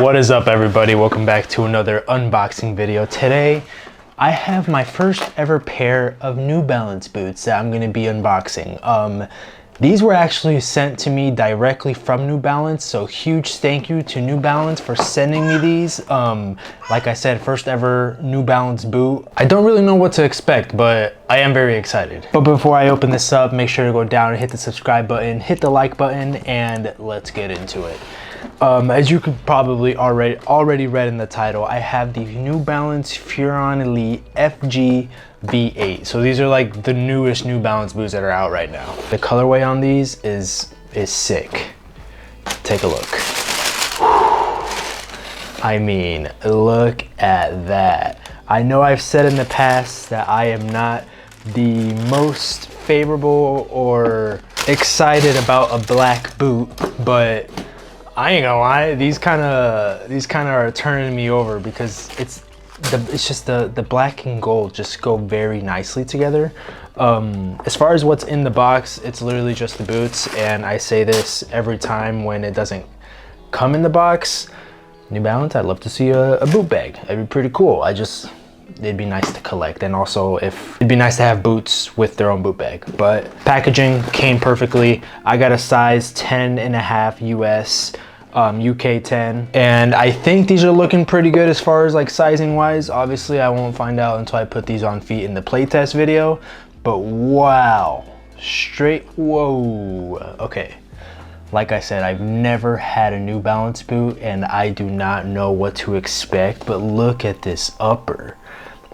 What is up, everybody? Welcome back to another unboxing video. Today I have my first ever pair of New Balance boots that I'm going to be unboxing. These were actually sent to me directly from New Balance, so huge thank you to New Balance for sending me these. Like I said, first ever New Balance boot. I don't really know what to expect, but I am very excited. But before I open this up, make sure to go down and hit the subscribe button, hit the like button, and let's get into it. As you could probably already read in the title, I have the New Balance Furon Elite FG V8. So these are like the newest New Balance boots that are out right now. The colorway on these is sick. Take a look. I mean, look at that. I know I've said in the past that I am not the most favorable or excited about a black boot, but I ain't gonna lie, these kind of are turning me over because it's just the black and gold just go very nicely together. As far as what's in the box, it's literally just the boots, and I say this every time when it doesn't come in the box. New Balance, I'd love to see a boot bag. That'd be pretty cool. It'd be nice to collect, and also it'd be nice to have boots with their own boot bag. But packaging came perfectly. I got a size 10.5 US, UK 10, and I think these are looking pretty good as far as like sizing wise. Obviously I won't find out until I put these on feet in the playtest video, but wow, whoa. Okay, like I said, I've never had a New Balance boot and I do not know what to expect, but look at this upper.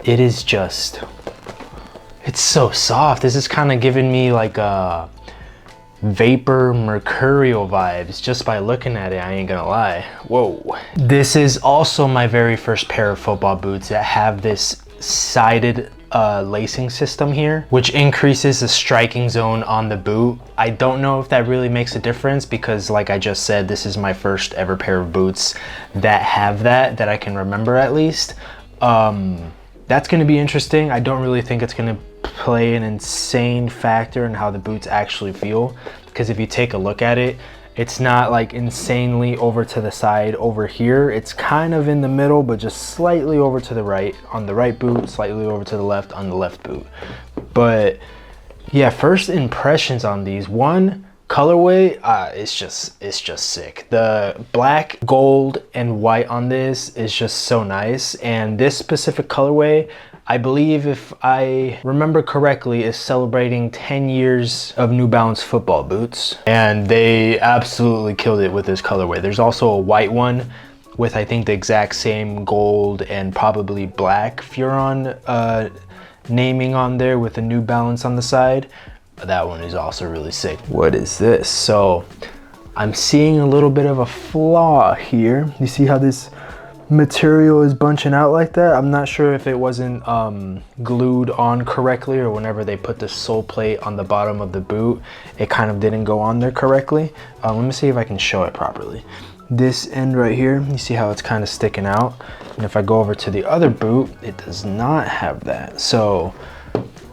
It is just, it's so soft. This is kind of giving me like a vapor mercurial vibes just by looking at it, I ain't gonna lie. Whoa. This is also my very first pair of football boots that have this sided lacing system here, which increases the striking zone on the boot. I don't know if that really makes a difference because, like I just said, this is my first ever pair of boots that have that I can remember at least. That's going to be interesting. I don't really think it's going to play an insane factor in how the boots actually feel, because if you take a look at it, it's not like insanely over to the side over here. It's kind of in the middle, but just slightly over to the right on the right boot, slightly over to the left on the left boot. But yeah, first impressions on these. One, colorway, it's just sick. The black, gold, and white on this is just so nice. And this specific colorway, I believe, if I remember correctly, is celebrating 10 years of New Balance football boots, and they absolutely killed it with this colorway. There's also a white one with, I think, the exact same gold and probably black Furon naming on there with a New Balance on the side. That one is also really sick. What is this? So I'm seeing a little bit of a flaw here. You see how this material is bunching out like that? I'm not sure if it wasn't glued on correctly, or whenever they put the sole plate on the bottom of the boot, it kind of didn't go on there correctly. Let me see if I can show it properly. This end right here, you see how it's kind of sticking out? And if I go over to the other boot, it does not have that. So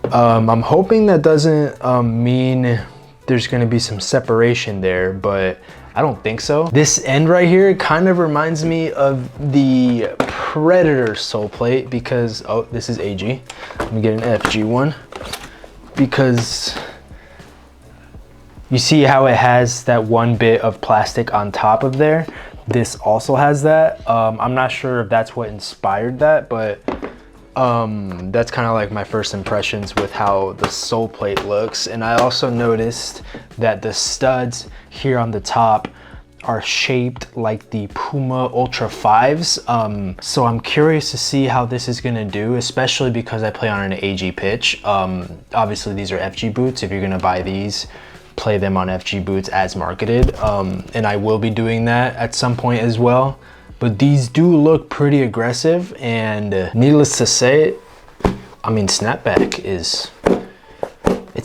I'm hoping that doesn't mean there's going to be some separation there, but I don't think so. This end right here kind of reminds me of the Predator sole plate because, oh, this is AG. Let me get an FG one, because you see how it has that one bit of plastic on top of there. This also has that. I'm not sure if that's what inspired that, but that's kind of like my first impressions with how the sole plate looks. And I also noticed that the studs here on the top are shaped like the Puma Ultra 5s. So I'm curious to see how this is gonna do, especially because I play on an AG pitch. Obviously these are FG boots. If you're gonna buy these, play them on FG boots as marketed. And I will be doing that at some point as well. But these do look pretty aggressive, and needless to say, I mean, snapback it's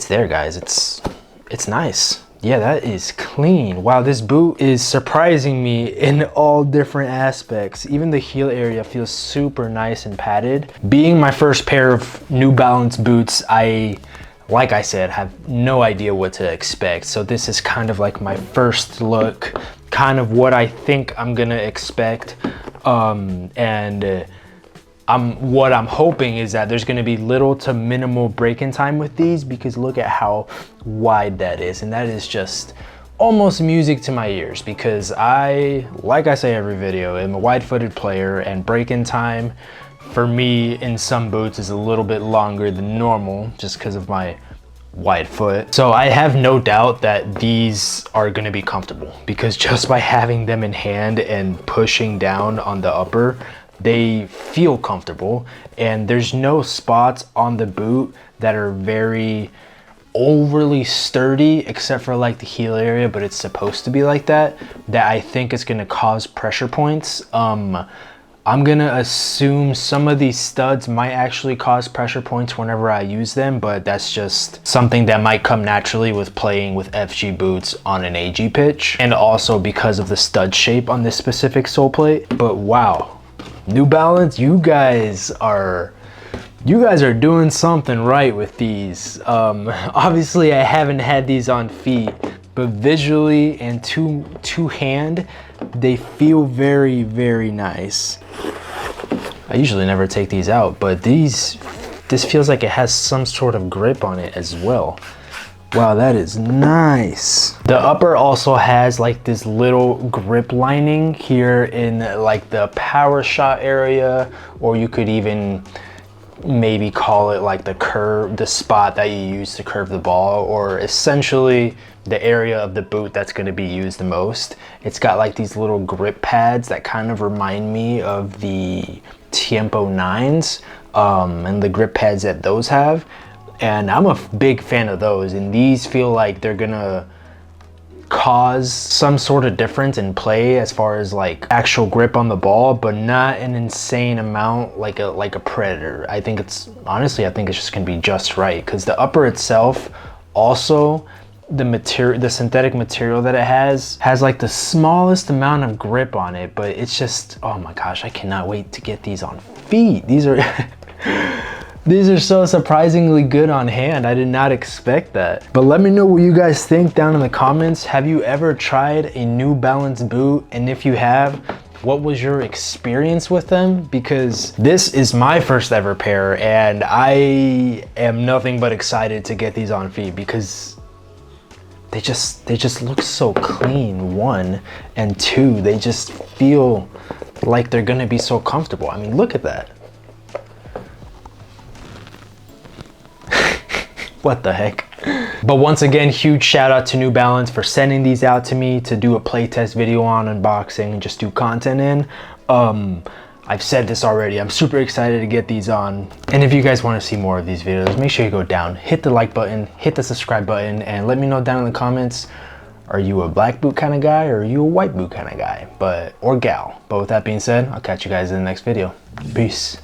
there, guys. It's nice. Yeah, that is clean. Wow, this boot is surprising me in all different aspects. Even the heel area feels super nice and padded. Being my first pair of New Balance boots, like I said, have no idea what to expect. So this is kind of like my first look kind of what I think I'm gonna expect. What I'm hoping is that there's gonna be little to minimal break-in time with these, because look at how wide that is. And that is just almost music to my ears, because like I say every video, I'm a wide-footed player, and break-in time for me in some boots is a little bit longer than normal just because of my wide foot. So I have no doubt that these are going to be comfortable, because just by having them in hand and pushing down on the upper, they feel comfortable, and there's no spots on the boot that are very overly sturdy, except for like the heel area, but it's supposed to be like that I think is going to cause pressure points. I'm gonna assume some of these studs might actually cause pressure points whenever I use them, but that's just something that might come naturally with playing with FG boots on an AG pitch, and also because of the stud shape on this specific sole plate. But wow, New Balance, you guys are doing something right with these. Obviously I haven't had these on feet, but visually and to hand, they feel very, very nice. I usually never take these out, but this feels like it has some sort of grip on it as well. Wow, that is nice. The upper also has like this little grip lining here in like the power shot area, or you could even maybe call it like the spot that you use to curve the ball, or essentially the area of the boot that's going to be used the most. It's got like these little grip pads that kind of remind me of the Tiempo 9s and the grip pads that those have, and I'm a big fan of those, and these feel like they're gonna cause some sort of difference in play as far as like actual grip on the ball, but not an insane amount like a Predator. I think it's just gonna be just right, because the upper itself also, the synthetic material that it has like the smallest amount of grip on it, but it's just, oh my gosh, I cannot wait to get these on feet. These are these are so surprisingly good on hand. I did not expect that. But let me know what you guys think down in the comments. Have you ever tried a New Balance boot? And if you have, what was your experience with them? Because this is my first ever pair, and I am nothing but excited to get these on feet, because they just look so clean, one, and two, they just feel like they're gonna be so comfortable. I mean, look at that. What the heck? But once again, huge shout out to New Balance for sending these out to me to do a playtest video on, unboxing, and just do content in. I've said this already, I'm super excited to get these on. And if you guys want to see more of these videos, make sure you go down, hit the like button, hit the subscribe button, and let me know down in the comments, are you a black boot kind of guy, or are you a white boot kind of guy, or gal? But with that being said, I'll catch you guys in the next video. Peace.